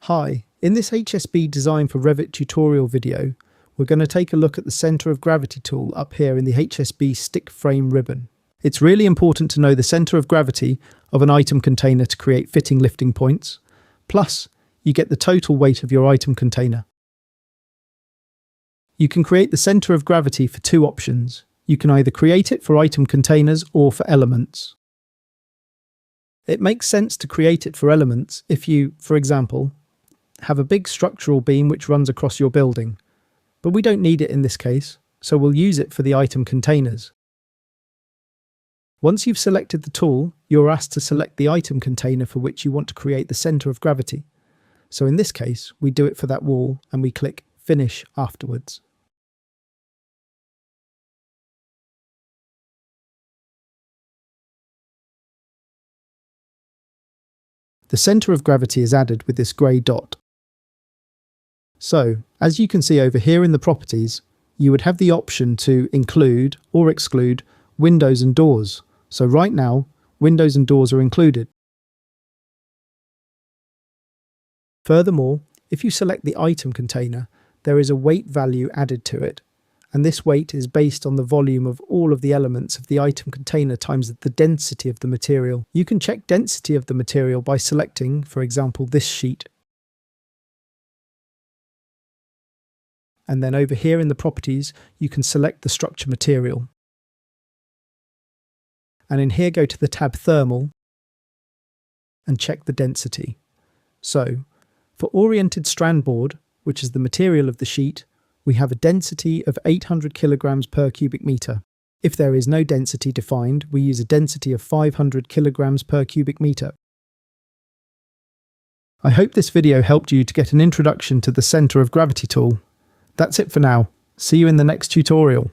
Hi, in this hsbDesign for Revit tutorial video, we're going to take a look at the centre of gravity tool up here in the hsbStickFrame ribbon. It's really important to know the centre of gravity of an item container to create fitting lifting points, plus you get the total weight of your item container. You can create the centre of gravity for two options. You can either create it for item containers or for elements. It makes sense to create it for elements if you, for example, have a big structural beam which runs across your building, but we don't need it in this case, so we'll use it for the item containers. Once you've selected the tool, you're asked to select the item container for which you want to create the centre of gravity. So in this case, we do it for that wall and we click Finish afterwards. The centre of gravity is added with this grey dot. So, as you can see over here in the properties, you would have the option to include or exclude windows and doors. So right now, windows and doors are included. Furthermore, if you select the item container, there is a weight value added to it, and this weight is based on the volume of all of the elements of the item container times the density of the material. You can check density of the material by selecting, for example, this sheet. And then over here in the properties, you can select the structure material. And in here, go to the tab Thermal and check the density. So, for oriented strand board, which is the material of the sheet, we have a density of 800 kilograms per cubic meter. If there is no density defined, we use a density of 500 kilograms per cubic meter. I hope this video helped you to get an introduction to the centre of gravity tool. That's it for now. See you in the next tutorial.